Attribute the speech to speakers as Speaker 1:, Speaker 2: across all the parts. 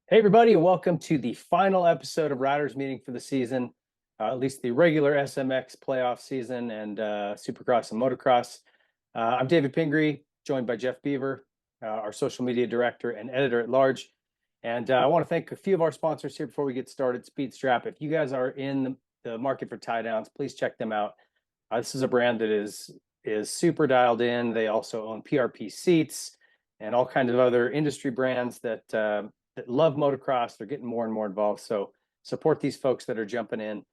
Speaker 1: Hey, everybody, and welcome to the final episode of Riders Meeting for the season, at least the regular SMX playoff season and Supercross and Motocross. I'm David Pingree, joined by Jeff Beaver, our social media director and editor at large. And I want to thank a few of our sponsors here before we get started. Speedstrap. If you guys are in the market for tie downs, please check them out. This is a brand that is super dialed in. They also own PRP seats and all kinds of other industry brands that love motocross. They're getting more and more involved. So support these folks that are jumping in.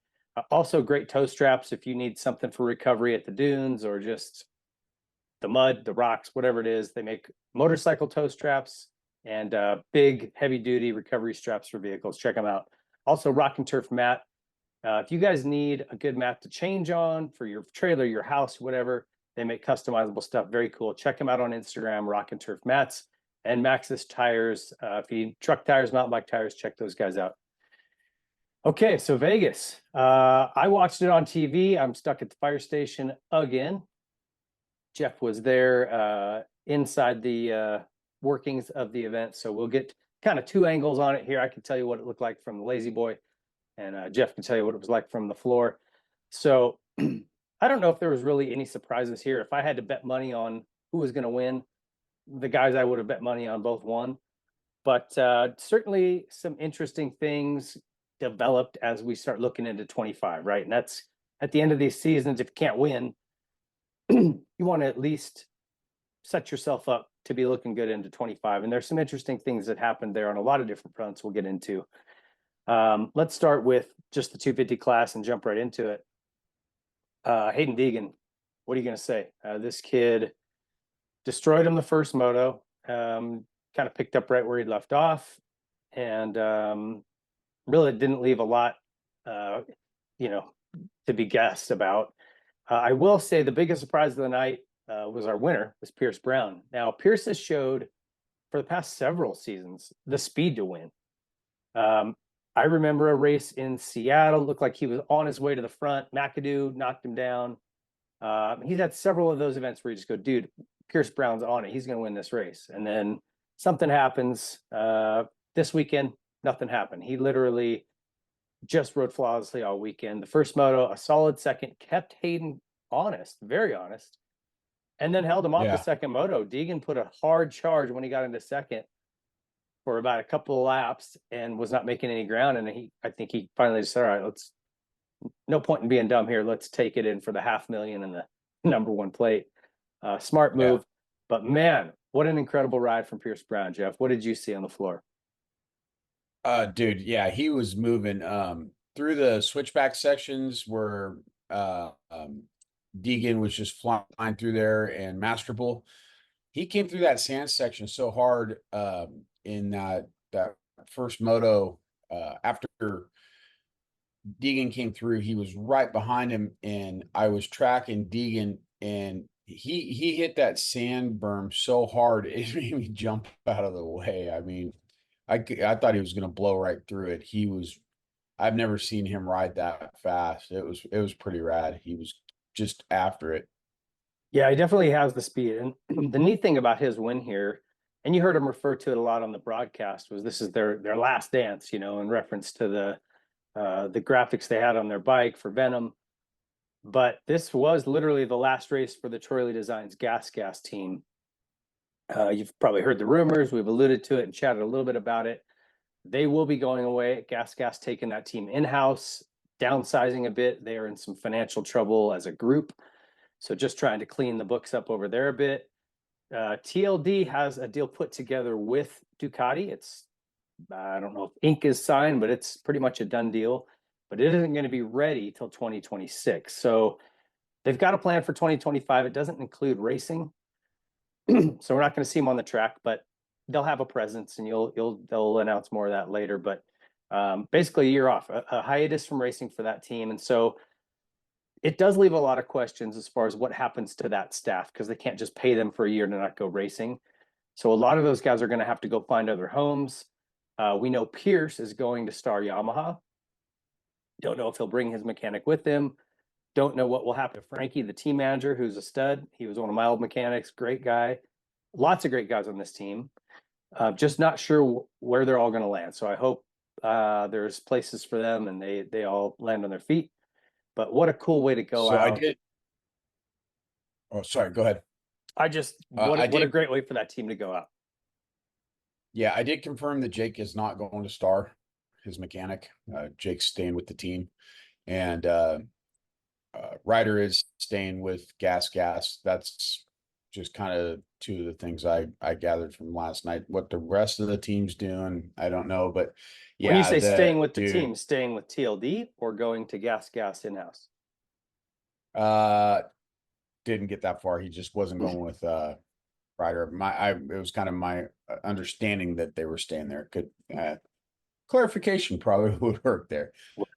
Speaker 1: Also great toe straps if you need something for recovery at the dunes or just the mud, the rocks, whatever it is. They make motorcycle toe straps and big heavy duty recovery straps for vehicles. Check them out. Also Rock and Turf mat. If you guys need a good mat to change on for your trailer, your house, whatever, they make customizable stuff. Very cool. Check them out on Instagram, Rock and Turf Mats. And Maxxis tires. If you need truck tires, mountain bike tires, check those guys out. Okay, so Vegas. I watched it on TV. I'm stuck at the fire station again. Jeff was there inside the workings of the event. So we'll get kind of two angles on it here. I can tell you what it looked like from the Lazy Boy, and Jeff can tell you what it was like from the floor. So I don't know if there was really any surprises here. If I had to bet money on who was going to win, the guys I would have bet money on both won. But certainly some interesting things developed as we start looking into 25, right? And that's at the end of these seasons, if you can't win, you want to at least set yourself up to be looking good into 25. And there's some interesting things that happened there on a lot of different fronts we'll get into. Let's start with just the 250 class and jump right into it. Hayden Deegan, what are you going to say? This kid destroyed him the first moto, kind of picked up right where he left off, and really didn't leave a lot, to be guessed about. I will say the biggest surprise of the night was our winner, was Pierce Brown. Now, Pierce has showed for the past several seasons the speed to win. I remember a race in Seattle, looked like he was on his way to the front. McAdoo knocked him down. He's had several of those events where you just go, dude, Pierce Brown's on it. He's going to win this race. And then something happens. This weekend, nothing happened. He literally just rode flawlessly all weekend. The first moto, a solid second, kept Hayden honest, very honest, and then held him off the second moto. Deegan put a hard charge when he got into second for about a couple of laps and was not making any ground. And I think he finally just said, all right, no point in being dumb here. Let's take it in for the $500,000 and the number one plate. Smart move. But man, what an incredible ride from Pierce Brown, Jeff. What did you see on the floor?
Speaker 2: Dude, he was moving through the switchback sections where Deegan was just flying through there and masterful. He came through that sand section so hard in that first moto after Deegan came through. He was right behind him, and I was tracking Deegan, and he hit that sand berm so hard it made me jump out of the way. I mean, I thought he was going to blow right through it. I've never seen him ride that fast. It was pretty rad. He was just after it.
Speaker 1: Yeah, he definitely has the speed. And the neat thing about his win here, and you heard him refer to it a lot on the broadcast, was this is their last dance, in reference to the graphics they had on their bike for Venom. But this was literally the last race for the Troy Designs GasGas team. You've probably heard the rumors. We've alluded to it and chatted a little bit about it. They will be going away. GasGas taking that team in-house, downsizing a bit. They are in some financial trouble as a group. So just trying to clean the books up over there a bit. TLD has a deal put together with Ducati. I don't know if ink is signed, but it's pretty much a done deal. But it isn't going to be ready till 2026. So they've got a plan for 2025. It doesn't include racing. So we're not going to see them on the track, but they'll have a presence, and they'll announce more of that later. But basically a year off, a hiatus from racing for that team. And so it does leave a lot of questions as far as what happens to that staff, because they can't just pay them for a year to not go racing. So a lot of those guys are going to have to go find other homes. We know Pierce is going to Star Yamaha. Don't know if he'll bring his mechanic with him. Don't know what will happen to Frankie, the team manager, who's a stud. He was one of my old mechanics, great guy. Lots of great guys on this team. Just not sure where they're all going to land. So I hope there's places for them and they all land on their feet. But what a cool way to go
Speaker 2: So I
Speaker 1: out.
Speaker 2: did. Oh, sorry. Go ahead. I
Speaker 1: What a
Speaker 2: did.
Speaker 1: great way for that team to go out.
Speaker 2: Yeah, I did confirm that Jake is not going to star, his mechanic. Jake's staying with the team, and Ryder is staying with GasGas. That's just kind of two of the things I gathered from last night. What the rest of the team's doing, I don't know, but
Speaker 1: When you
Speaker 2: yeah,
Speaker 1: say
Speaker 2: the
Speaker 1: staying with the
Speaker 2: dude.
Speaker 1: team, staying with TLD or going to GasGas in-house?
Speaker 2: Uh, didn't get that far. He just wasn't going with Ryder. It was kind of my understanding that they were staying there. Could clarification probably would work there.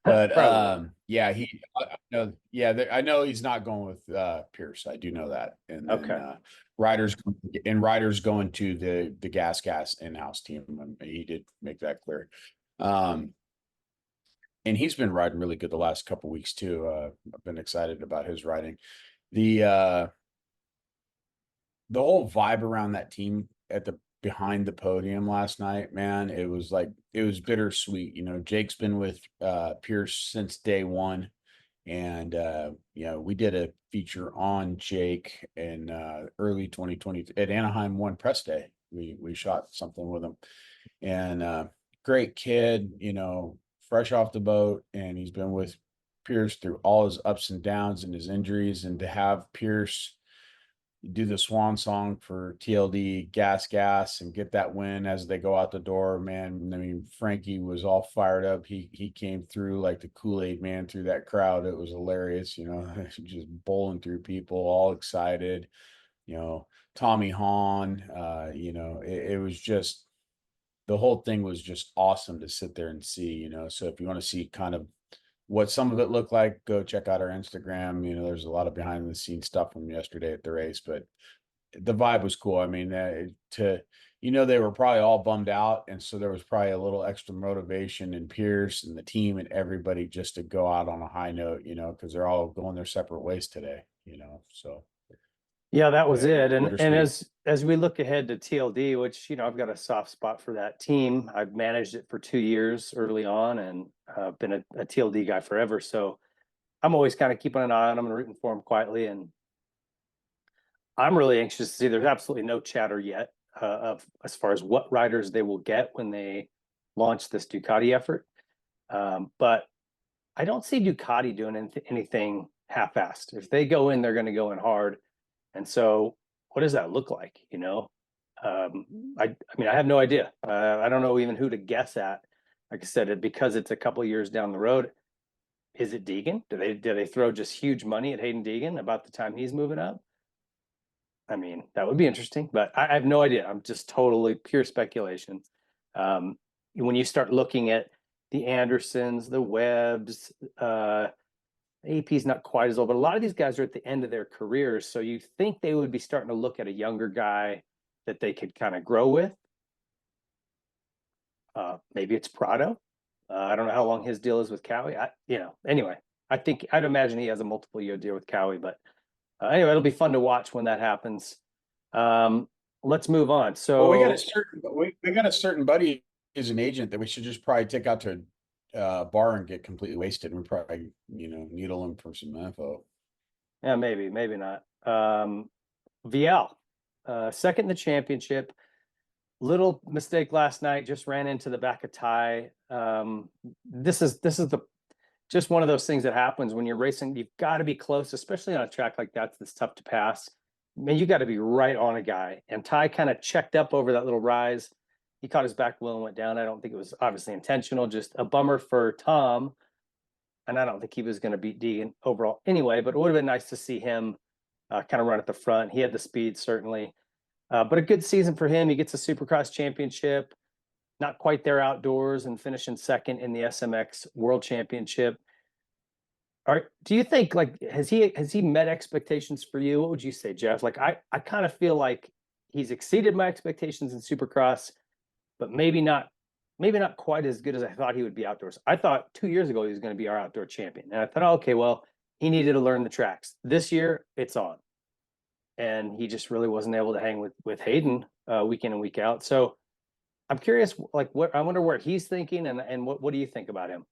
Speaker 2: But
Speaker 1: Probably would.
Speaker 2: yeah, I know, yeah, I know he's not going with Pierce. I do know that. And then
Speaker 1: Okay.
Speaker 2: Ryder's going to the GasGas in-house team. He did make that clear. Um, and he's been riding really good the last couple weeks too. I've been excited about his riding. The the whole vibe around that team at the behind the podium last night, man, it was like it was bittersweet. You know, Jake's been with Pierce since day one. And you know, we did a feature on Jake in early 2020 at Anaheim One Press Day. We shot something with him. And great kid, you know, fresh off the boat, and he's been with Pierce through all his ups and downs and his injuries. And to have Pierce do the swan song for TLD GasGas and get that win as they go out the door, man. I mean, Frankie was all fired up. He came through like the Kool-Aid man through that crowd. It was hilarious, you know, just bowling through people, all excited. You know, Tommy Hahn, you know, it was just the whole thing was just awesome to sit there and see, you know. So if you want to see kind of what some of it looked like, go check out our Instagram. You know, there's a lot of behind the scenes stuff from yesterday at the race, but the vibe was cool. I mean, you know, they were probably all bummed out, and so there was probably a little extra motivation in Pierce and the team and everybody just to go out on a high note, you know, because they're all going their separate ways today, you know. So
Speaker 1: Yeah, that was
Speaker 2: it
Speaker 1: it.
Speaker 2: was
Speaker 1: And
Speaker 2: bittersweet.
Speaker 1: as we look ahead to TLD, which, you know, I've got a soft spot for that team. I've managed it for 2 years early on and been a TLD guy forever. So I'm always kind of keeping an eye on them and rooting for them quietly. And I'm really anxious to see. There's absolutely no chatter yet of as far as what riders they will get when they launch this Ducati effort. But I don't see Ducati doing anything half-assed. If they go in, they're going to go in hard. And so, what does that look like? You know, um, I mean, I have no idea. I don't know even who to guess at. Like I said, because it's a couple of years down the road. Is it Deegan? Do they throw just huge money at Hayden Deegan about the time he's moving up? I mean, that would be interesting, but I have no idea. I'm just totally pure speculation. Um, when you start looking at the Andersons, the Webbs, AP's not quite as old, but a lot of these guys are at the end of their careers. So you think they would be starting to look at a younger guy that they could kind of grow with. Maybe it's Prado. I don't know how long his deal is with Cowie. Anyway, I think I'd imagine he has a multiple year deal with Cowie, but anyway, it'll be fun to watch when that happens. Um, let's move on.
Speaker 2: Well,
Speaker 1: So
Speaker 2: we got a certain buddy is an agent that we should just probably take out to a bar and get completely wasted, and we probably, you know, needle him for some info.
Speaker 1: yeah, maybe not. Vialle, second in the championship. Little mistake last night. Just ran into the back of Ty. This is the just one of those things that happens when you're racing. You've got to be close, especially on a track like that that's tough to pass. Man, you got to be right on a guy. And Ty kind of checked up over that little rise. He caught his back wheel and went down. I don't think it was obviously intentional. Just a bummer for Tom. And I don't think he was going to beat Deegan overall anyway. But it would have been nice to see him kind of run at the front. He had the speed certainly. But a good season for him. He gets a Supercross championship, not quite there outdoors, and finishing second in the SMX World Championship. Do you think like has he met expectations for you? What would you say, Jeff? Like I kind of feel like he's exceeded my expectations in Supercross, but maybe not quite as good as I thought he would be outdoors. I thought 2 years ago he was going to be our outdoor champion, and I thought, oh, okay, well, he needed to learn the tracks. This year, it's on, and he just really wasn't able to hang with Hayden week in and week out. So I'm curious, like I wonder where he's thinking, and what do you think about him?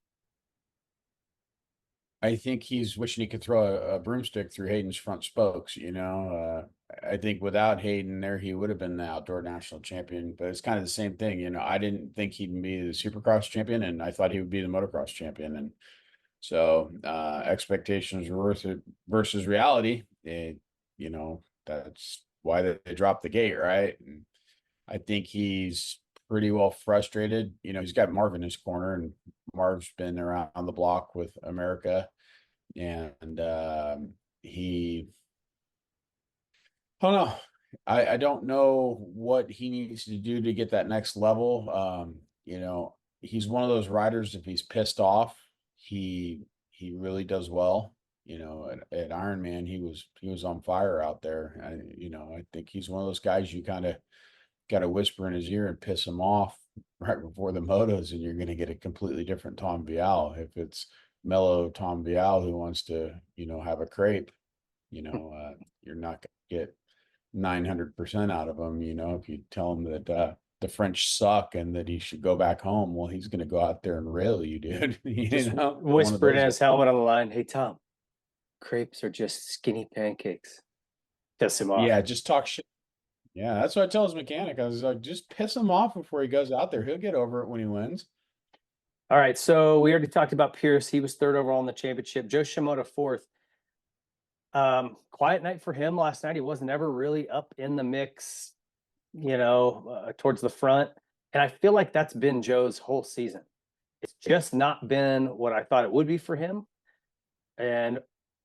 Speaker 2: I think he's wishing he could throw a broomstick through Hayden's front spokes. I think without Hayden there, he would have been the outdoor national champion. But it's kind of the same thing. I didn't think he'd be the Supercross champion, and I thought he would be the motocross champion. And so expectations versus reality. That's why they dropped the gate, right? And I think he's pretty well frustrated. He's got Marv in his corner, and Marv's been around the block with America, and he, I don't know. I don't know what he needs to do to get that next level. He's one of those riders. If he's pissed off, he really does well. At Ironman, he was on fire out there. I think he's one of those guys you kind of got to whisper in his ear and piss him off right before the motos, and you're going to get a completely different Tom Vialle. If it's mellow Tom Vialle who wants to, have a crepe, you're not going to get 900% out of him. If you tell him that the French suck and that he should go back home, well, he's going to go out there and rail you, dude.
Speaker 1: Just
Speaker 2: One of
Speaker 1: whispered in
Speaker 2: those
Speaker 1: his helmet on the line, "Hey Tom, crepes are just skinny pancakes." Piss him off.
Speaker 2: yeah, just talk shit. Yeah, that's what I tell his mechanic. I was like, just piss him off before he goes out there. He'll get over it when he wins.
Speaker 1: All right, so we already talked about Pierce. He was third overall in the championship. Joe Shimoda fourth. Quiet night for him last night. He wasn't ever really up in the mix, towards the front. And I feel like that's been Joe's whole season. It's just not been what I thought it would be for him. And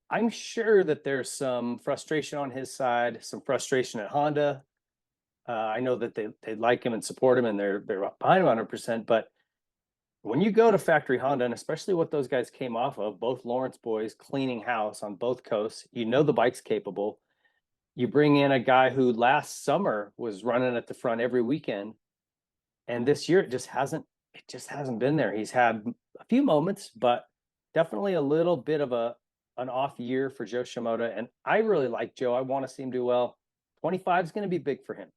Speaker 1: I'm sure that there's some frustration on his side, some frustration at Honda. I know that they like him and support him, and they're behind him 100%. But when you go to factory Honda, and especially what those guys came off of, both Lawrence boys cleaning house on both coasts, the bike's capable. You bring in a guy who last summer was running at the front every weekend, and this year it just hasn't been there. He's had a few moments, but definitely a little bit of an off year for Joe Shimoda. And I really like Joe. I want to see him do well. 25 is going to be big for him.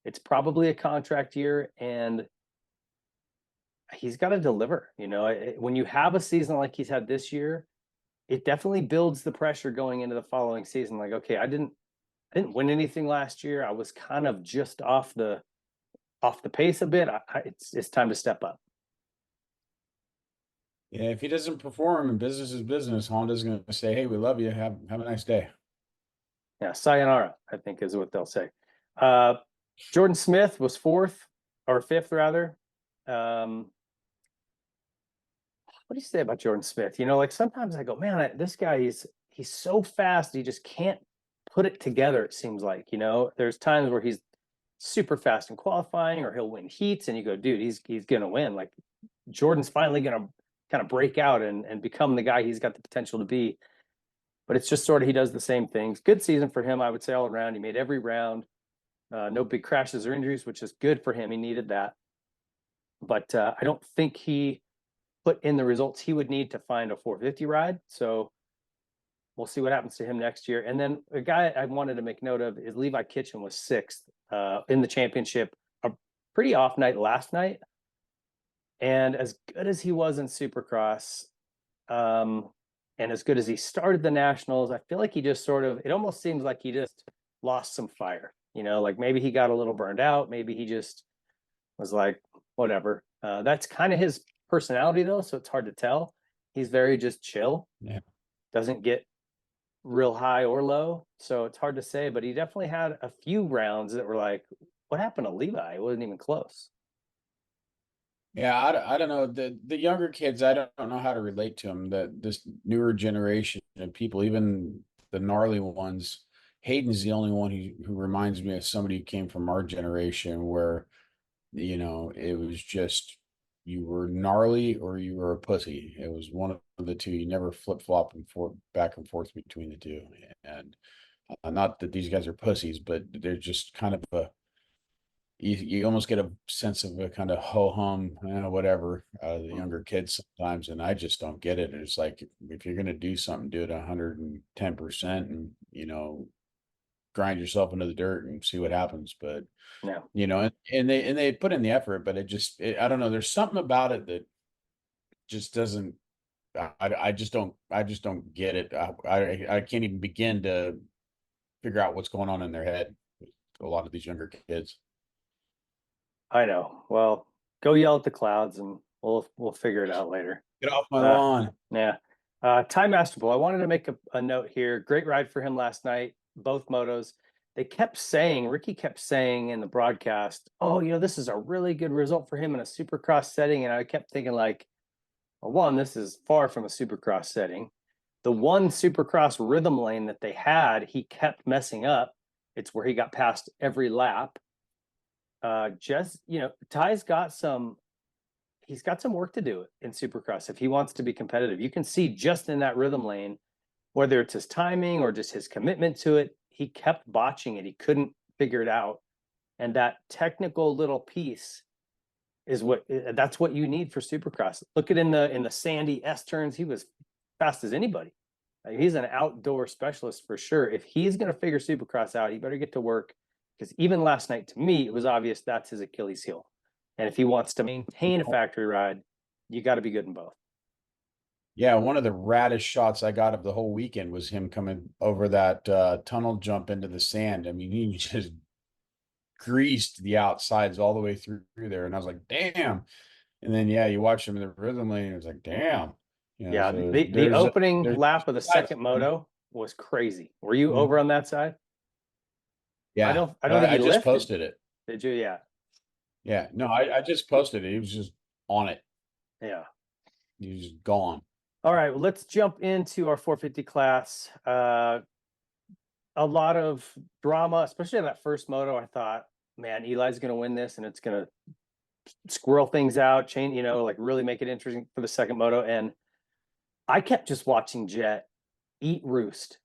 Speaker 1: It's probably a contract year, and he's got to deliver. When you have a season like he's had this year, it definitely builds the pressure going into the following season. Like, okay, I didn't win anything last year. I was kind of just off the pace a bit. It's time to step up.
Speaker 2: Yeah, if he doesn't perform and business is business, Honda's going to say, "Hey, we love you. Have a nice day."
Speaker 1: Yeah, sayonara, I think is what they'll say. Jordan Smith was fourth or fifth rather. What do you say about Jordan Smith? Like sometimes I go, man, this guy he's so fast, he just can't put it together. It seems like there's times where he's super fast in qualifying, or he'll win heats, and you go, dude, he's gonna win. Like Jordan's finally gonna kind of break out and become the guy he's got the potential to be. But it's just sort of he does the same things. Good season for him, I would say, all around. He made every round. No big crashes or injuries, which is good for him. He needed that. But I don't think he put in the results he would need to find a 450 ride. So we'll see what happens to him next year. And then a guy I wanted to make note of is Levi Kitchen was sixth in the championship. A pretty off night last night. And as good as he was in Supercross, and as good as he started the Nationals, I feel like he just it almost seems like he just lost some fire. Like maybe he got a little burned out. Maybe he just was like, whatever. That's kind of his personality though, so it's hard to tell. He's very just chill.
Speaker 2: Yeah.
Speaker 1: Doesn't get real high or low, so it's hard to say. But he definitely had a few rounds that were like, what happened to Levi? It wasn't even close.
Speaker 2: Yeah, I don't know. The younger kids, I don't know how to relate to them. This newer generation of people, even the gnarly ones. Hayden's the only one who reminds me of somebody who came from our generation where, it was just you were gnarly or you were a pussy. It was one of the two. You never flip-flop and forth back and forth between the two. And not that these guys are pussies, but they're just kind of you almost get a sense of a kind of ho-hum, whatever, the younger kids sometimes, and I just don't get it. It's like if you're going to do something, do it 110%, and grind yourself into the dirt and see what happens. But
Speaker 1: No,
Speaker 2: you know, and they put in the effort, but I don't know. There's something about it that just doesn't. I just don't get it. I can't even begin to figure out what's going on in their head with a lot of these younger kids.
Speaker 1: I know. Well, go yell at the clouds and we'll figure it out later.
Speaker 2: Get off my
Speaker 1: Uh,
Speaker 2: lawn.
Speaker 1: yeah. Ty Masterful, I wanted to make a note here. Great ride for him last night, both motos. Ricky kept saying in the broadcast, oh, this is a really good result for him in a supercross setting. And I kept thinking, like, well, one, this is far from a supercross setting. The one supercross rhythm lane that they had, he kept messing up. It's where he got past every lap. Ty's got he's got some work to do in supercross if he wants to be competitive. You can see just in that rhythm lane, whether it's his timing or just his commitment to it, he kept botching it. He couldn't figure it out. And that technical little piece is that's what you need for supercross. Look at in the sandy S turns, he was fast as anybody. He's an outdoor specialist for sure. If he's going to figure supercross out, he better get to work, because even last night, to me, it was obvious that's his Achilles heel. And if he wants to maintain a factory ride, you got to be good in both.
Speaker 2: Yeah, one of the raddest shots I got of the whole weekend was him coming over that tunnel jump into the sand. I mean, he just greased the outsides all the way through there, and I was like, "Damn!" And then you watch him in the rhythm lane, and it's like, "Damn!"
Speaker 1: Yeah,
Speaker 2: So
Speaker 1: the opening
Speaker 2: there's
Speaker 1: lap of the second moto was crazy. Were you over on that side? I
Speaker 2: Yeah,
Speaker 1: don't I don't think
Speaker 2: I
Speaker 1: he
Speaker 2: just
Speaker 1: lifted.
Speaker 2: posted it.
Speaker 1: Did you? Yeah.
Speaker 2: Yeah, no, I just posted it. He was just on it.
Speaker 1: Yeah.
Speaker 2: He was just gone.
Speaker 1: All right, well, let's jump into our 450 class. A lot of drama, especially in that first moto. I thought, man, Eli's going to win this, and it's going to squirrel things out, like really make it interesting for the second moto. And I kept just watching Jet eat roost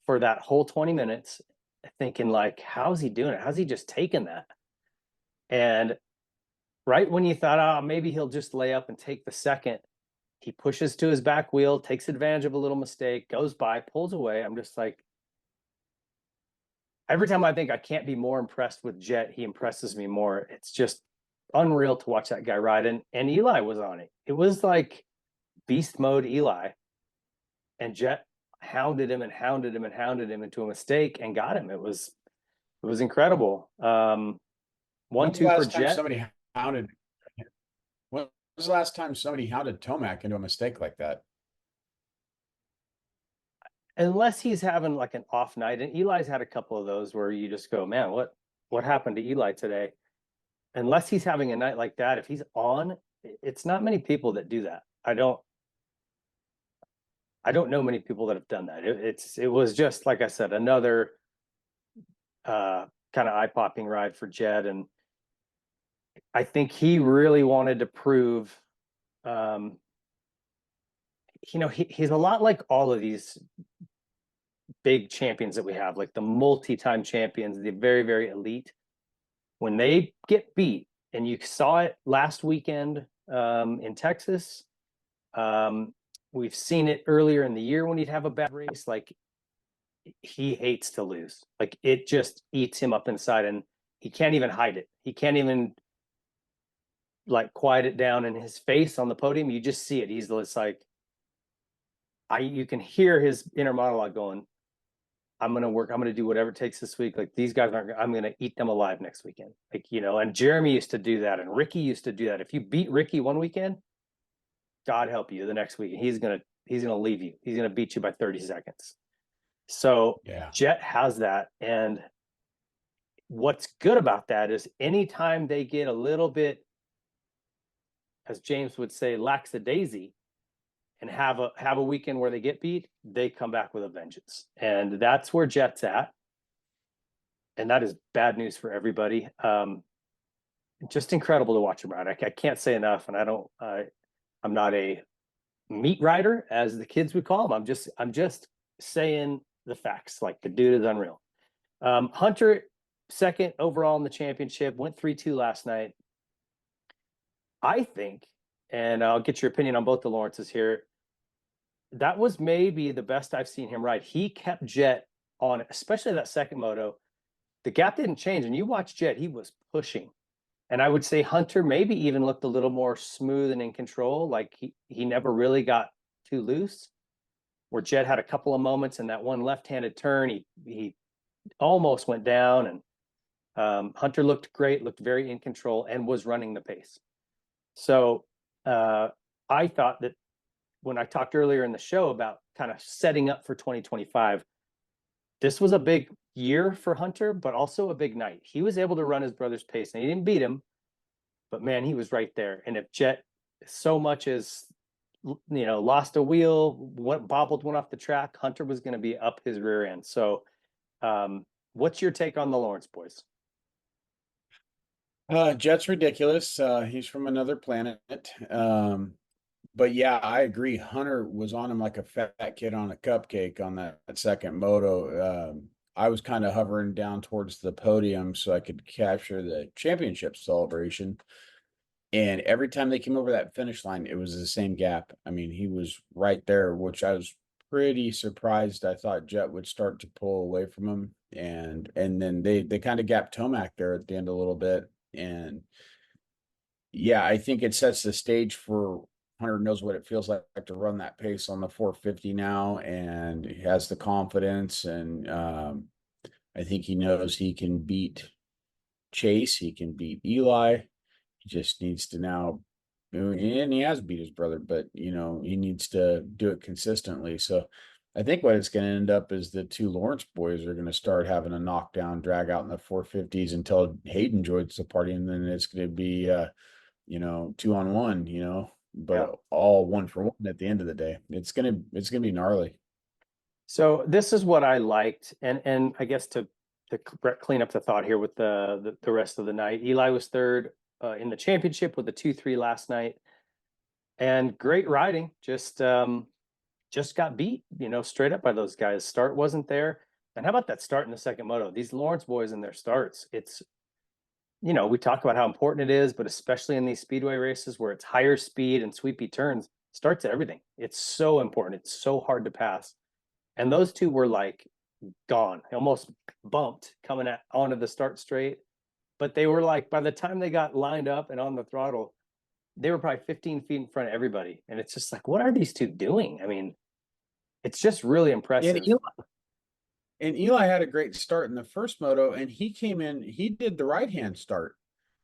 Speaker 1: for that whole 20 minutes, thinking, like, how's he doing it? How's he just taking that? And right when you thought, oh, maybe he'll just lay up and take the second, he pushes to his back wheel, takes advantage of a little mistake, goes by, pulls away. I'm just like, every time I think I can't be more impressed with Jet, he impresses me more. It's just unreal to watch that guy ride. And Eli was on it. It was like beast mode Eli. And Jet hounded him and hounded him and hounded him into a mistake and got him. It was incredible. 1-2
Speaker 2: When's the
Speaker 1: for
Speaker 2: last time
Speaker 1: Jet.
Speaker 2: somebody hounded? When was the last time somebody hounded Tomac into a mistake like that?
Speaker 1: Unless he's having like an off night, and Eli's had a couple of those where you just go, man, what happened to Eli today? Unless he's having a night like that, if he's on, it's not many people that do that. I don't know many people that have done that. It was just, like I said, another kind of eye-popping ride for Jed. And I think he really wanted to prove, he's a lot like all of these big champions that we have, like the multi-time champions, the very, very elite. When they get beat, and you saw it last weekend in Texas, we've seen it earlier in the year when he'd have a bad race, like, he hates to lose. Like, it just eats him up inside, and he can't even hide it. He can't even like quiet it down in his face on the podium. You just see it. He's just like, you can hear his inner monologue going, I'm going to work. I'm going to do whatever it takes this week. Like, these guys I'm going to eat them alive next weekend. Like, and Jeremy used to do that. And Ricky used to do that. If you beat Ricky one weekend, God help you, the next weekend, he's going to leave you. He's going to beat you by 30 seconds. So
Speaker 2: Yeah.
Speaker 1: Jet has that. And what's good about that is anytime they get a little bit, as James would say, lackadaisy, and have a weekend where they get beat, they come back with a vengeance. And that's where Jet's at. And that is bad news for everybody. Just incredible to watch him ride. I can't say enough. And I'm not a meat rider, as the kids would call him. I'm just saying the facts. Like, the dude is unreal. Hunter, second overall in the championship, went 3-2 last night. I think, and I'll get your opinion on both the Lawrences here, that was maybe the best I've seen him ride. He kept Jet on it, especially that second moto. The gap didn't change, and you watch Jet, he was pushing. And I would say Hunter maybe even looked a little more smooth and in control, like he never really got too loose. Where Jet had a couple of moments in that one left-handed turn, he almost went down, and Hunter looked great, looked very in control, and was running the pace. So I thought that when I talked earlier in the show about kind of setting up for 2025, this was a big year for Hunter, but also a big night. He was able to run his brother's pace, and he didn't beat him, but man, he was right there. And if Jet so much as lost a wheel, bobbled one off the track, Hunter was going to be up his rear end. So, what's your take on the Lawrence boys?
Speaker 2: Jet's ridiculous. He's from another planet. But yeah, I agree. Hunter was on him like a fat kid on a cupcake on that second moto. I was kind of hovering down towards the podium so I could capture the championship celebration. And every time they came over that finish line, it was the same gap. I mean, he was right there, which I was pretty surprised. I thought Jet would start to pull away from him. And then they kind of gapped Tomac there at the end a little bit. And yeah, I think it sets the stage for Hunter knows what it feels like to run that pace on the 450 now, and he has the confidence. And I think he knows he can beat Chase, he can beat Eli. He just needs to now, and he has beat his brother, but he needs to do it consistently. So I think what it's going to end up is the two Lawrence boys are going to start having a knockdown, drag out in the 450s until Hayden joins the party, and then it's going to be 2-on-1, but
Speaker 1: Yeah.
Speaker 2: all 1-for-1 at the end of the day. It's gonna be gnarly.
Speaker 1: So this is what I liked, and I guess to clean up the thought here with the rest of the night. Eli was third in the championship with a 2-3 last night, and great riding. Just got beat, straight up by those guys. Start wasn't there, and how about that start in the second moto? These Lawrence boys and their starts. It's we talk about how important it is, but especially in these speedway races where it's higher speed and sweepy turns, starts everything. It's so important. It's so hard to pass. And those two were like gone, almost bumped coming onto the start straight. But they were like, by the time they got lined up and on the throttle, they were probably 15 feet in front of everybody. And it's just like, what are these two doing? I mean, it's just really
Speaker 2: And
Speaker 1: impressive.
Speaker 2: Eli had a great start in the first moto, and he came in, he did the right hand start.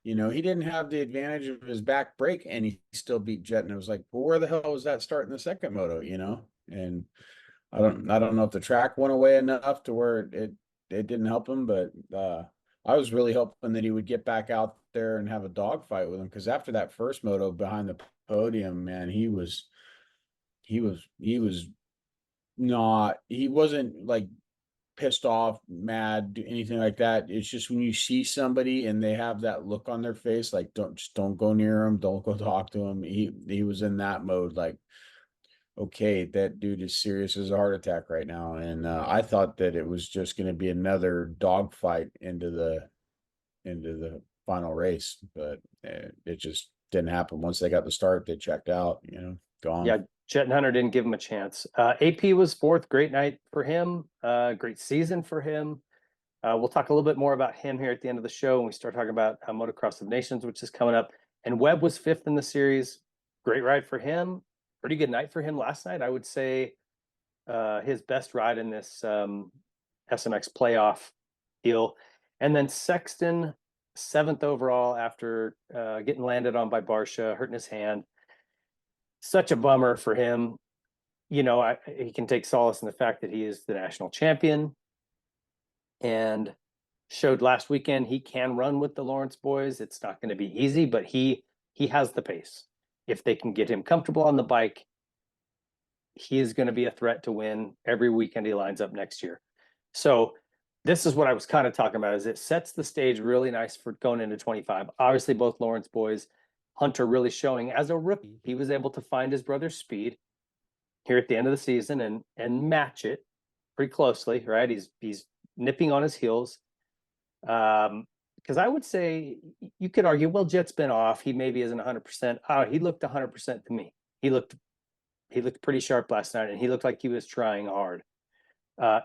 Speaker 2: He didn't have the advantage of his back brake, and he still beat Jet. And it was like, well, where the hell was that start in the second moto? And I don't know if the track went away enough to where it didn't help him, but I was really hoping that he would get back out there and have a dogfight with him, because after that first moto behind the podium, man, he wasn't like pissed off, mad, anything like that. It's just when you see somebody and they have that look on their face, like don't go near him, don't go talk to him. He was in that mode, like, okay, that dude is serious as a heart attack right now. And I thought that it was just going to be another dogfight into the final race, but it just didn't happen. Once they got the start, they checked out. Gone.
Speaker 1: Yeah, Jet and Hunter didn't give him a chance. AP was fourth. Great night for him. Great season for him. We'll talk a little bit more about him here at the end of the show when we start talking about Motocross of Nations, which is coming up. And Webb was fifth in the series. Great ride for him. Pretty good night for him last night. I would say his best ride in this SMX playoff deal. And then Sexton, seventh overall after getting landed on by Barsha, hurting his hand. Such a bummer for him. He can take solace in the fact that he is the national champion and showed last weekend he can run with the Lawrence boys. It's not going to be easy, but he has the pace. If they can get him comfortable on the bike, he is going to be a threat to win every weekend he lines up next year. So this is what I was kind of talking about, is it sets the stage really nice for going into 25. Obviously, both Lawrence boys, Hunter really showing as a rookie, he was able to find his brother's speed here at the end of the season and match it pretty closely, right? He's nipping on his heels. Because I would say you could argue, well, Jet's been off. He maybe isn't 100%. Oh, he looked 100% to me. He looked pretty sharp last night, and he looked like he was trying hard.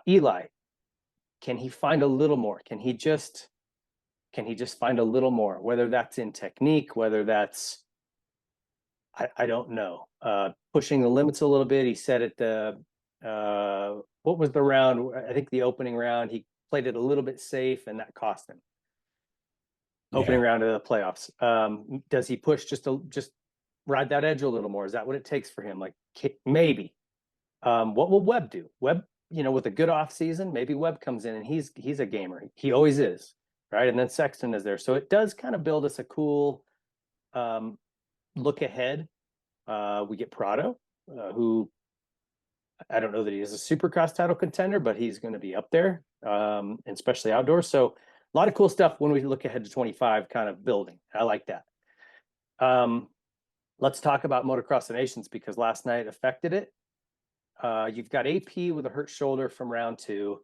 Speaker 1: Eli, can he find a little more? Can he just find a little more? Whether that's in technique, whether that's I don't know. Pushing the limits a little bit. He said at the what was the round? I think the opening round, he played it a little bit safe, and that cost him. Opening
Speaker 2: Yeah.
Speaker 1: round of the playoffs. Does he push just ride that edge a little more? Is that what it takes for him? Like maybe. What will Webb do? Webb, with a good off season, maybe Webb comes in and he's a gamer. He always is, right? And then Sexton is there, so it does kind of build us a cool look ahead. We get Prado, who I don't know that he is a Supercross title contender, but he's going to be up there, especially outdoors. So a lot of cool stuff when we look ahead to 25, kind of building. I like that. Let's talk about Motocross of Nations because last night affected it. You've got AP with a hurt shoulder from round 2.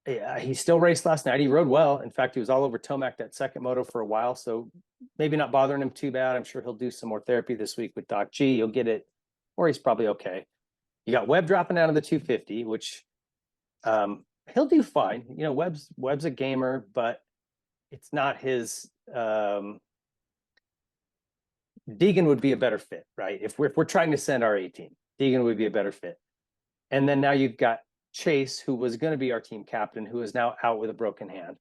Speaker 1: Yeah, he still raced last night. He rode well. In fact, he was all over Tomac that second moto for a while, so maybe not bothering him too bad. I'm sure he'll do some more therapy this week with Doc G. He'll get it, or he's probably okay. You got Webb dropping out of the 250, which he'll do fine. Webb's a gamer, but it's not his. Deegan would be a better fit, right? If we're trying to send our 18, Deegan would be a better fit. And then now you've got Chase, who was going to be our team captain, who is now out with a broken hand.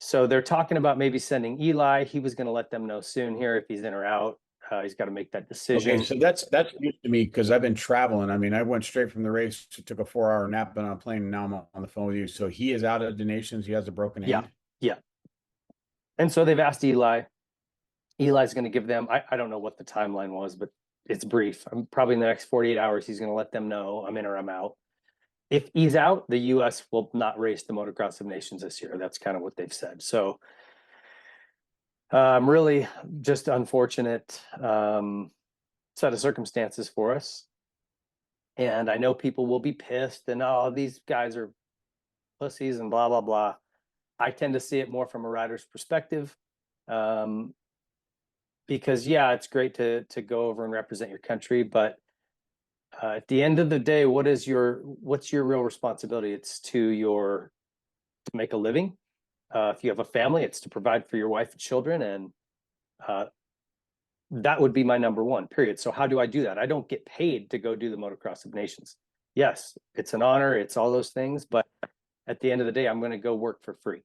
Speaker 1: So they're talking about maybe sending Eli. He was going to let them know soon here if he's in or out. He's got to make that decision.
Speaker 2: Okay, so that's news to me because I've been traveling. I mean, I went straight from the race, took a 4-hour nap, been on a plane, and now I'm on the phone with you. So he is out of the Nations. He has a broken hand.
Speaker 1: Yeah. And so they've asked Eli. Eli's going to give them. I don't know what the timeline was, but it's brief. Probably in the next 48 hours, he's going to let them know I'm in or I'm out. If he's out, the U.S. will not race the Motocross of Nations this year. That's kind of what they've said. So really just unfortunate set of circumstances for us. And I know people will be pissed and, oh, these guys are pussies and blah, blah, blah. I tend to see it more from a rider's perspective. Because, yeah, it's great to go over and represent your country, but at the end of the day, what's your real responsibility? It's to make a living. If you have a family, it's to provide for your wife and children, and that would be my number one, period. So how do I do that? I don't get paid to go do the Motocross of Nations. Yes, it's an honor, it's all those things, but at the end of the day, I'm going to go work for free.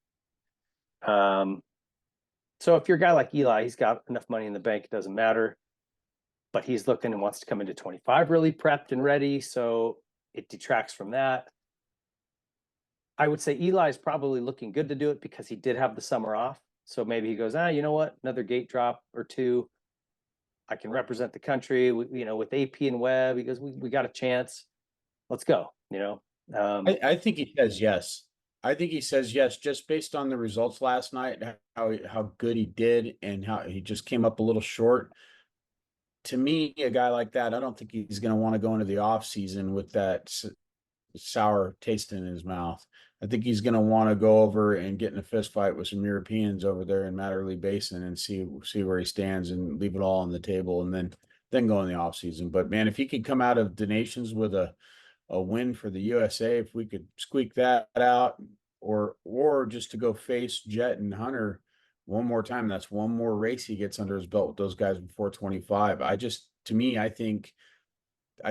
Speaker 1: So if you're a guy like Eli, he's got enough money in the bank, it doesn't matter. But he's looking and wants to come into 25 really prepped and ready, so it detracts from that. I would say Eli is probably looking good to do it because he did have the summer off. So maybe he goes, you know what? Another gate drop or two. I can represent the country, with AP and Webb. He goes, we got a chance. Let's go,
Speaker 2: I think he says yes. I think he says yes, just based on the results last night, how good he did and how he just came up a little short. To me, a guy like that, I don't think he's going to want to go into the off season with that sour taste in his mouth. I think he's going to want to go over and get in a fist fight with some Europeans over there in Matterley Basin and see where he stands and leave it all on the table and then go in the off season. But man, if he could come out of the Nations with a win for the USA, if we could squeak that out, or just to go face Jet and Hunter one more time, that's one more race he gets under his belt with those guys before 25. I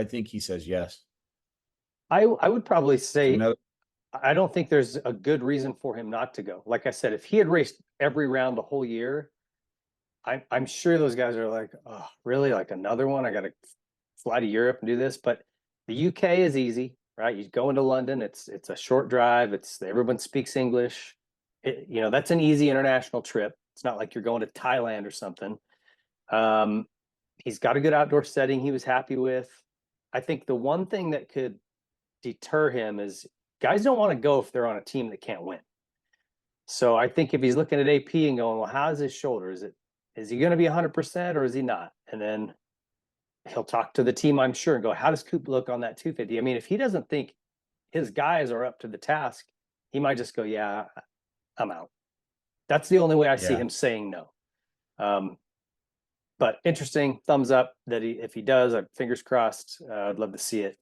Speaker 2: think he says yes.
Speaker 1: I would probably say I don't think there's a good reason for him not to go. Like I said, if he had raced every round the whole year, I'm sure those guys are like, oh, really? Like another one? I got to fly to Europe and do this. But the UK is easy, right? You go into London, it's a short drive. Everyone speaks English. That's an easy international trip. It's not like you're going to Thailand or something. He's got a good outdoor setting he was happy with. I think the one thing that could deter him is guys don't want to go if they're on a team that can't win. So I think if he's looking at AP and going, well, how's his shoulder? Is he going to be 100% or is he not? And then he'll talk to the team, I'm sure, and go, how does Coop look on that 250? I mean, if he doesn't think his guys are up to the task, he might just go, yeah, I'm out. That's the only way I see him saying no. But interesting, thumbs up that if he does, fingers crossed. I'd love to see it.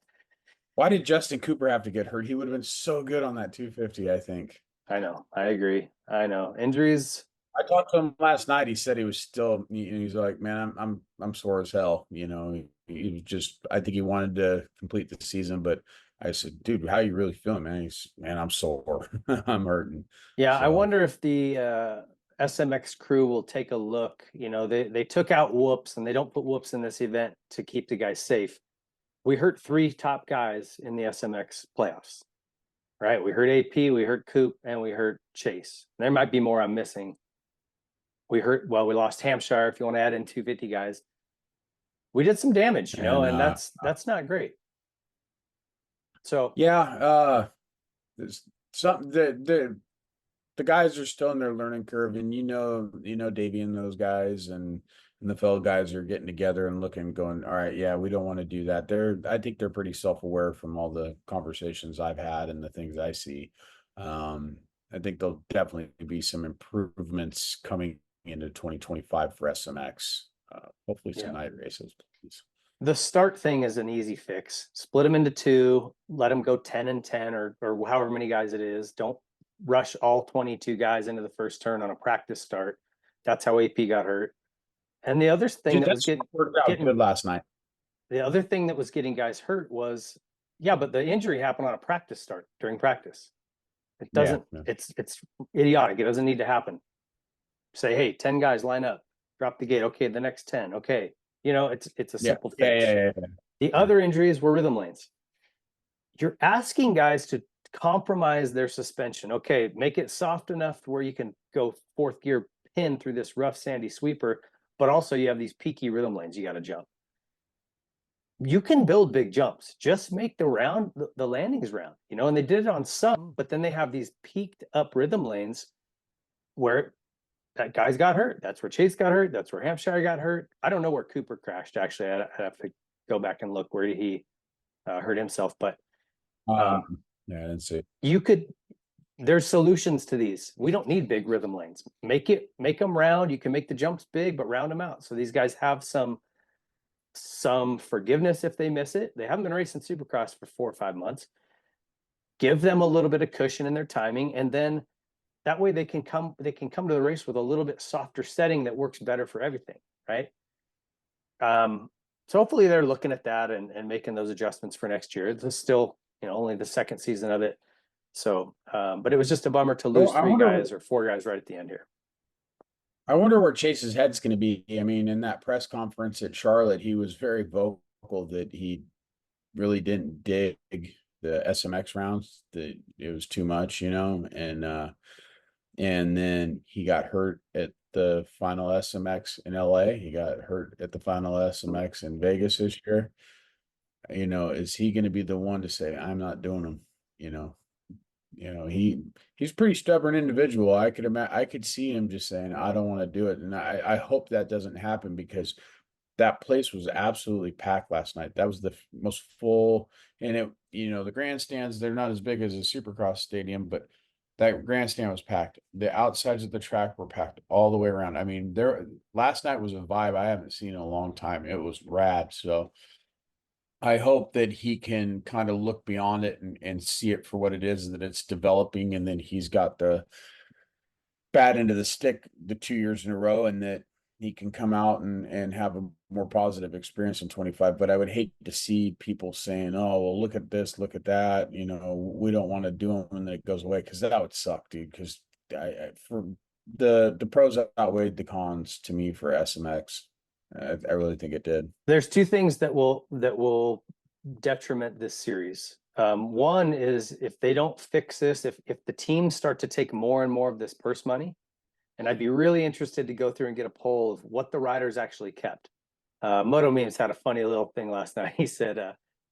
Speaker 2: Why did Justin Cooper have to get hurt? He would have been so good on that 250, I think.
Speaker 1: I know. I agree. I know. Injuries.
Speaker 2: I talked to him last night. He said he was still. He's like, man, I'm sore as hell. He was just. I think he wanted to complete the season, but I said, dude, how you really feeling, man? He's, man, I'm sore. I'm hurting.
Speaker 1: Yeah, I
Speaker 2: So
Speaker 1: wonder if the SMX crew will take a look. They took out whoops, and they don't put whoops in this event to keep the guys safe. We hurt 3 top guys in the SMX playoffs, right? We hurt AP, we hurt Coop, and we hurt Chase. There might be more I'm missing. We lost Hampshire, if you want to add in 250 guys. We did some damage, and that's not great. So
Speaker 2: yeah, there's something that the guys are still in their learning curve, and Davey and those guys and the fellow guys are getting together and looking, going, all right, yeah, we don't want to do that. I think they're pretty self-aware from all the conversations I've had and the things I see. I think there'll definitely be some improvements coming into 2025 for SMX. Hopefully some night races, please.
Speaker 1: The start thing is an easy fix. Split them into 2, let them go 10 and 10 or however many guys it is. Don't rush all 22 guys into the first turn on a practice start. That's how AP got hurt. And the other thing that was getting
Speaker 2: good last night.
Speaker 1: The other thing that was getting guys hurt was, but the injury happened on a practice start during practice. It doesn't, it's idiotic. It doesn't need to happen. Say, hey, 10 guys line up, drop the gate. Okay, the next 10. Okay. It's a simple fix. The other injuries were rhythm lanes. You're asking guys to compromise their suspension. Okay, make it soft enough where you can go 4th gear pin through this rough sandy sweeper, but also you have these peaky rhythm lanes you got to jump. You can build big jumps. Just make the landings round, and they did it on some, but then they have these peaked up rhythm lanes where that guys got hurt. That's where Chase got hurt. That's where Hampshire got hurt. I don't know where Cooper crashed. Actually, I'd have to go back and look where he hurt himself. But
Speaker 2: I didn't see.
Speaker 1: There's solutions to these. We don't need big rhythm lanes. Make them round. You can make the jumps big, but round them out. So these guys have some forgiveness if they miss it. They haven't been racing Supercross for 4 or 5 months. Give them a little bit of cushion in their timing, and then that way they can come to the race with a little bit softer setting that works better for everything, right? So hopefully they're looking at that and making those adjustments for next year. This is still, only the second season of it. So, but it was just a bummer to lose 3 guys or 4 guys right at the end here.
Speaker 2: I wonder where Chase's head's going to be. I mean, in that press conference at Charlotte, he was very vocal that he really didn't dig the SMX rounds, that it was too much, and then he got hurt at the final SMX in LA. He got hurt at the final SMX in Vegas this year. Is he going to be the one to say, I'm not doing them? He's a pretty stubborn individual. I could see him just saying, I don't want to do it. And I hope that doesn't happen, because that place was absolutely packed last night. That was the most full, and the grandstands, they're not as big as a Supercross stadium, but that grandstand was packed. The outsides of the track were packed all the way around. I mean, last night was a vibe I haven't seen in a long time. It was rad. So I hope that he can kind of look beyond it and see it for what it is, that it's developing, and then he's got the bad end of the stick the 2 years in a row, and that he can come out and have a more positive experience in 25. But I would hate to see people saying, oh, well, look at this, look at that. We don't want to do them, and then it goes away, because that would suck, dude. Because for the pros outweighed the cons to me for SMX. I really think it did.
Speaker 1: There's 2 things that will detriment this series. One is if they don't fix this, if the teams start to take more and more of this purse money, and I'd be really interested to go through and get a poll of what the riders actually kept. Moto Memes had a funny little thing last night. He said,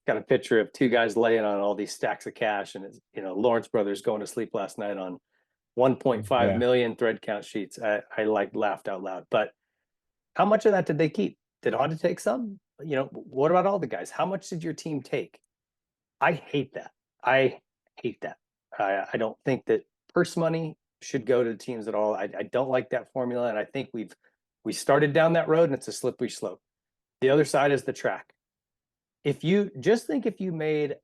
Speaker 1: got a picture of 2 guys laying on all these stacks of cash, and it's, Lawrence brothers going to sleep last night on 1.5 million thread count sheets. I laughed out loud. But how much of that did they keep? Did Honda take some? What about all the guys? How much did your team take? I hate that. I don't think that purse money should go to the teams at all. I don't like that formula, and I think we started down that road, and it's a slippery slope. The other side is the track. If you made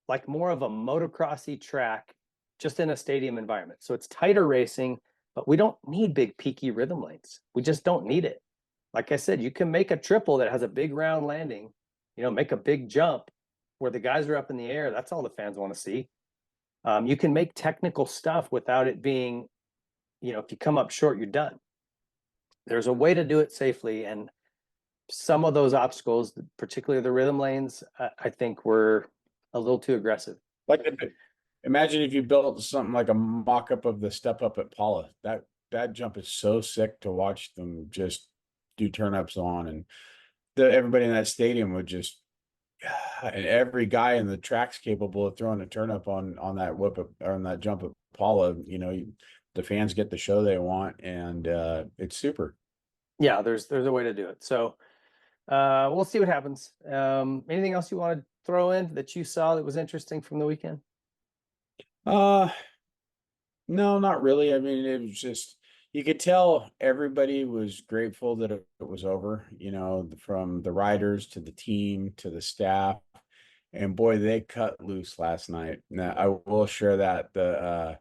Speaker 1: like more of a motocrossy track just in a stadium environment. So it's tighter racing, but we don't need big peaky rhythm lanes. We just don't need it. Like I said, you can make a triple that has a big round landing, make a big jump where the guys are up in the air. That's all the fans want to see. You can make technical stuff without it being, if you come up short, you're done. There's a way to do it safely. And some of those obstacles, particularly the rhythm lanes, I think were a little too aggressive.
Speaker 2: Like, imagine if you built something like a mock-up of the step up at Paula. That jump is so sick to watch them just do turn-ups on, and everybody in that stadium would just, and every guy in the track's capable of throwing a turn-up on that whip up, or on that jump at Paula. The fans get the show they want, and it's super.
Speaker 1: Yeah, there's a way to do it. So we'll see what happens. Anything else you want to throw in that you saw that was interesting from the weekend?
Speaker 2: Uh, no, not really. I mean, it was just, you could tell everybody was grateful that it was over, from the riders to the team to the staff. And boy, they cut loose last night. Now, I will share that the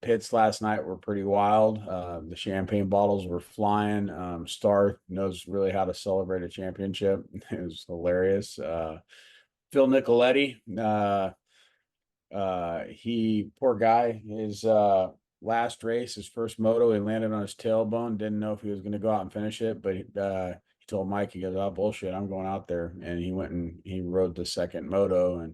Speaker 2: pits last night were pretty wild. The champagne bottles were flying. Star knows really how to celebrate a championship. It was hilarious. Phil Nicoletti, he, poor guy, his last race, his first moto, he landed on his tailbone. Didn't know if he was going to go out and finish it, but he told Mike, he goes, "Oh, bullshit, I'm going out there." And he went and he rode the second moto,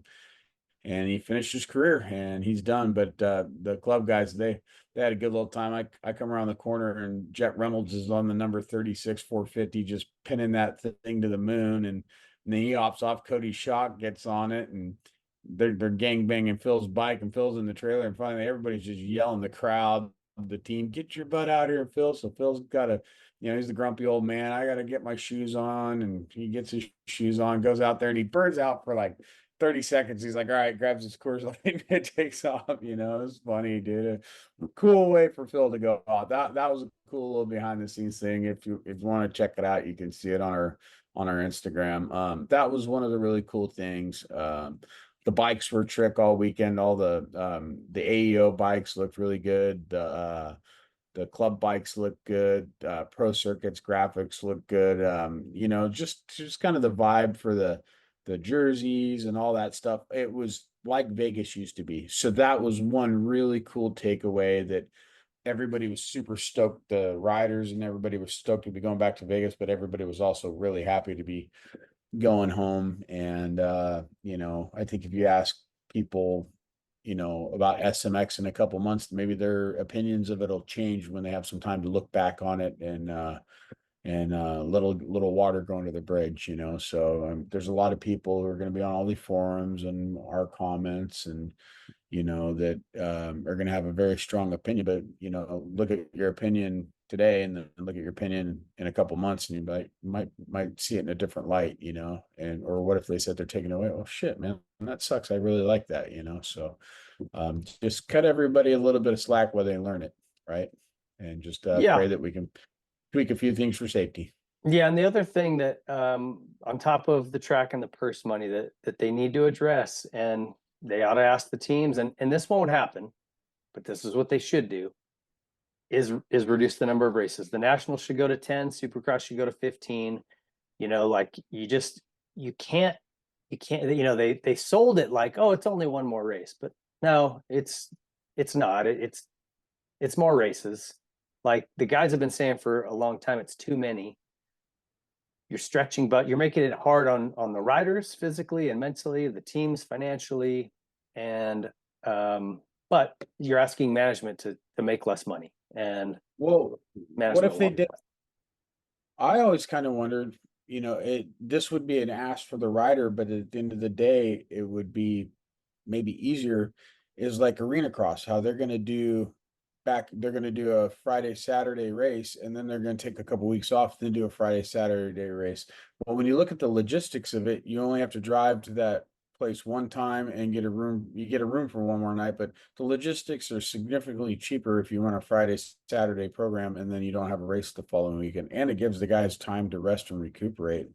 Speaker 2: and he finished his career, and he's done. But the club guys, they had a good little time. I come around the corner, and Jet Reynolds is on the number 36 450, just pinning that thing to the moon, and then he hops off. Cody Shock gets on it, and they're gang banging Phil's bike, and Phil's in the trailer, and finally everybody's just yelling, the crowd, the team, "Get your butt out here, Phil." So Phil's got to, he's the grumpy old man. I got to get my shoes on, and he gets his shoes on, goes out there, and he burns out for like 30 seconds. He's like, all right, grabs his Coors Light, and takes off. It's funny, dude. A cool way for Phil to go off. That was a cool little behind the scenes thing. If you want to check it out, you can see it on our Instagram. That was one of the really cool things. The bikes were a trick all weekend. All the AEO bikes looked really good. The club bikes look good. Pro Circuits graphics look good. Just kind of the vibe for the jerseys and all that stuff. It was like Vegas used to be. So that was one really cool takeaway, that everybody was super stoked. The riders and everybody was stoked to be going back to Vegas, but everybody was also really happy to be going home. And I think if you ask people about SMX in a couple months, maybe their opinions of it'll change when they have some time to look back on it, and little water going to the bridge. So there's a lot of people who are going to be on all the forums and our comments, and that are going to have a very strong opinion. But look at your opinion today, and then look at your opinion in a couple months, and you might see it in a different light. And or what if they said they're taking it away? Oh shit, man, that sucks. I really like that. So just cut everybody a little bit of slack where they learn it, right? And just
Speaker 1: Yeah.
Speaker 2: pray that we can tweak a few things for safety.
Speaker 1: Yeah, and the other thing that on top of the track and the purse money that they need to address, and they ought to ask the teams, and this won't happen, but this is what they should do, is reduce the number of races. The Nationals should go to 10, Supercross should go to 15. Like you can't, they sold it like, oh, it's only one more race, but no, it's not. It's more races. Like the guys have been saying for a long time, it's too many. You're stretching, but you're making it hard on the riders physically and mentally, the teams financially, and but you're asking management to make less money. And
Speaker 2: Well, what if they did?
Speaker 1: That.
Speaker 2: I always kind of wondered, this would be an ask for the rider, but at the end of the day, it would be maybe easier, is like arena cross, how they're going to do a Friday, Saturday race, and then they're going to take a couple weeks off, then do a Friday, Saturday race. Well, when you look at the logistics of it, you only have to drive to that place one time and get a room. You get a room for one more night, but the logistics are significantly cheaper if you run a Friday, Saturday program, and then you don't have a race the following weekend. And it gives the guys time to rest and recuperate.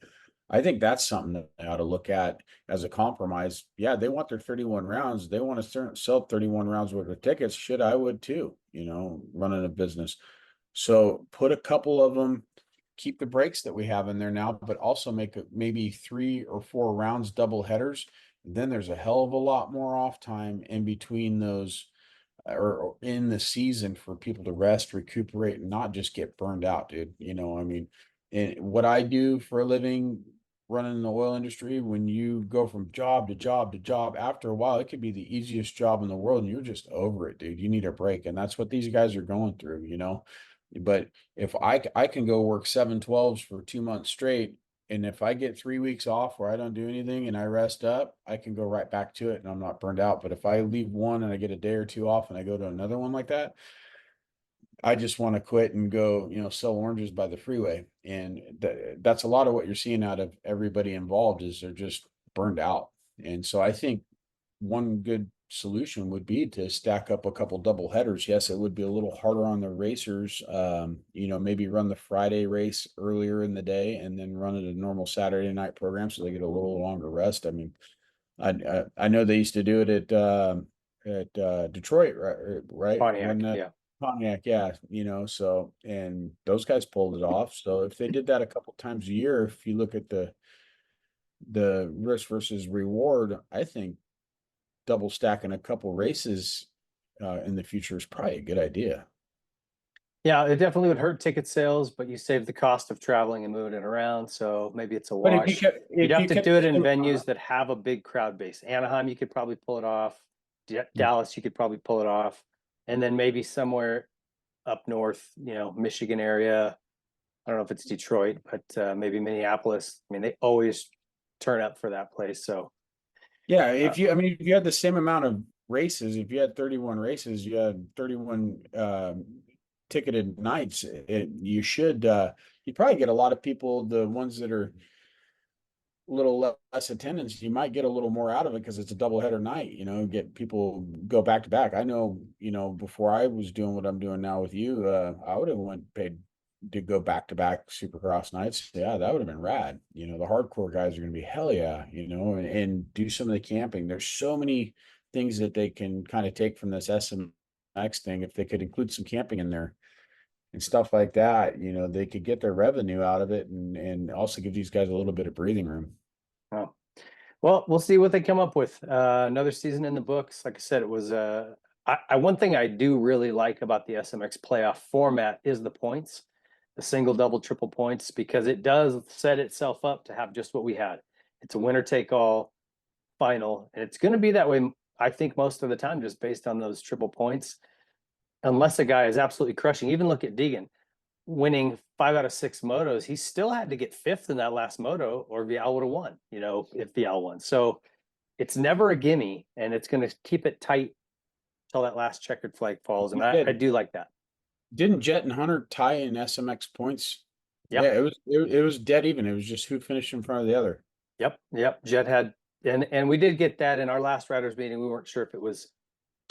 Speaker 2: I think that's something that they ought to look at as a compromise. Yeah, they want their 31 rounds. They want to sell 31 rounds worth of tickets. Shit, I would too, running a business. So put a couple of them, keep the breaks that we have in there now, but also make maybe 3 or 4 rounds double headers. Then there's a hell of a lot more off time in between those or in the season for people to rest, recuperate, and not just get burned out, dude. I mean, and what I do for a living, running in the oil industry, when you go from job to job to job, after a while, it could be the easiest job in the world, and you're just over it, dude. You need a break, and that's what these guys are going through. But if I can go work 7/12s for 2 months straight, and if I get 3 weeks off where I don't do anything and I rest up, I can go right back to it and I'm not burned out. But if I leave one and I get a day or two off and I go to another one like that, I just want to quit and go, sell oranges by the freeway. And that's a lot of what you're seeing out of everybody involved is they're just burned out. And so I think one good solution would be to stack up a couple double headers. Yes, it would be a little harder on the racers. Maybe run the Friday race earlier in the day and then run it a normal Saturday night program so they get a little longer rest. I mean, I know they used to do it at Detroit, right? Right
Speaker 1: Pontiac,
Speaker 2: when
Speaker 1: yeah.
Speaker 2: Pontiac, yeah, so and those guys pulled it off. So if they did that a couple times a year, if you look at the risk versus reward, I think double stacking a couple races in the future is probably a good idea.
Speaker 1: Yeah, it definitely would hurt ticket sales, but you save the cost of traveling and moving it around. So maybe it's a
Speaker 2: But if you
Speaker 1: wash.
Speaker 2: kept
Speaker 1: You'd
Speaker 2: if
Speaker 1: have
Speaker 2: you
Speaker 1: to
Speaker 2: kept
Speaker 1: do it
Speaker 2: the
Speaker 1: in
Speaker 2: same
Speaker 1: venues that have a big crowd base. Anaheim, you could probably pull it off. Dallas, you could probably pull it off. And then maybe somewhere up north, Michigan area. I don't know if it's Detroit, but maybe Minneapolis. I mean, they always turn up for that place. So,
Speaker 2: yeah,
Speaker 1: uh,
Speaker 2: I mean, if you had the same amount of races, if you had 31 races, you had 31 ticketed nights, you should you probably get a lot of people, the ones that are a little less attendance, you might get a little more out of it because it's a double header night, get people go back to back. I know, before I was doing what I'm doing now with you, I would have went paid to go back to back Supercross nights. Yeah, that would have been rad. The hardcore guys are going to be hell yeah, and do some of the camping. There's so many things that they can kind of take from this SMX thing. If they could include some camping in there and stuff like that, they could get their revenue out of it and also give these guys a little bit of breathing room.
Speaker 1: oh, well, we'll see what they come up with. Another season in the books. Like I said, it was one thing I do really like about the SMX playoff format is the points, the single, double, triple points, because it does set itself up to have just what we had. It's a winner take all final, and it's going to be that way. I think most of the time, just based on those triple points, unless a guy is absolutely crushing. Even look at Deegan winning 5 out of 6 motos. He still had to get fifth in that last moto, or Vialle would have won. If Vialle won. So it's never a gimme, and it's going to keep it tight till that last checkered flag falls. And I do like that.
Speaker 2: Didn't Jet and Hunter tie in SMX points?
Speaker 1: Yep.
Speaker 2: Yeah, it was dead even. It was just who finished in front of the other.
Speaker 1: Yep. Jet had, and we did get that in our last riders meeting. We weren't sure if it was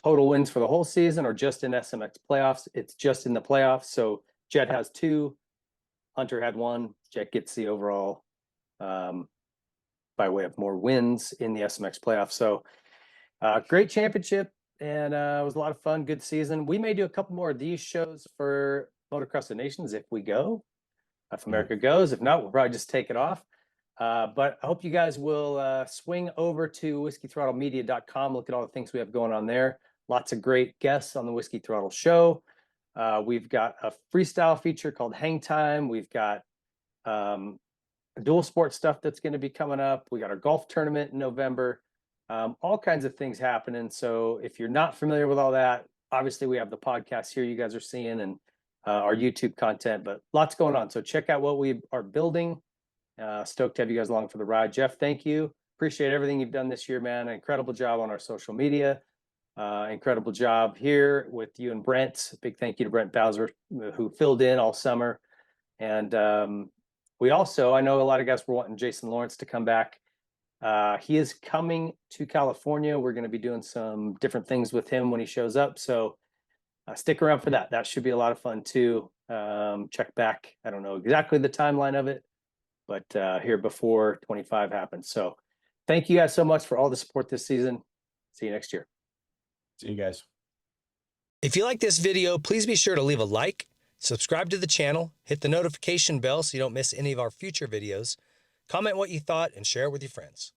Speaker 1: total wins for the whole season or just in SMX playoffs. It's just in the playoffs. So Jet has 2, Hunter had 1. Jet gets the overall by way of more wins in the SMX playoffs. So great championship, and it was a lot of fun. Good season. We may do a couple more of these shows for Motocross of Nations if we go, if America goes. If not, we'll probably just take it off. But I hope you guys will swing over to whiskeythrottlemedia.com. Look at all the things we have going on there. Lots of great guests on the Whiskey Throttle show. We've got a freestyle feature called Hang Time. We've got dual sport stuff that's going to be coming up. We got our golf tournament in November. All kinds of things happening. So if you're not familiar with all that, obviously we have the podcast here you guys are seeing and our YouTube content, but lots going on. So check out what we are building. Stoked to have you guys along for the ride. Jeff, thank you. Appreciate everything you've done this year, man. Incredible job on our social media. Incredible job here with you and Brent. Big thank you to Brent Bowser, who filled in all summer. And we also, I know a lot of guys were wanting Jason Lawrence to come back. He is coming to California. We're going to be doing some different things with him when he shows up. So stick around for that. That should be a lot of fun too. Check back. I don't know exactly the timeline of it, but here before 25 happens. So thank you guys so much for all the support this season. See you next year.
Speaker 2: See you guys.
Speaker 3: If you like this video, please be sure to leave a like, subscribe to the channel, hit the notification bell so you don't miss any of our future videos, comment what you thought, and share it with your friends.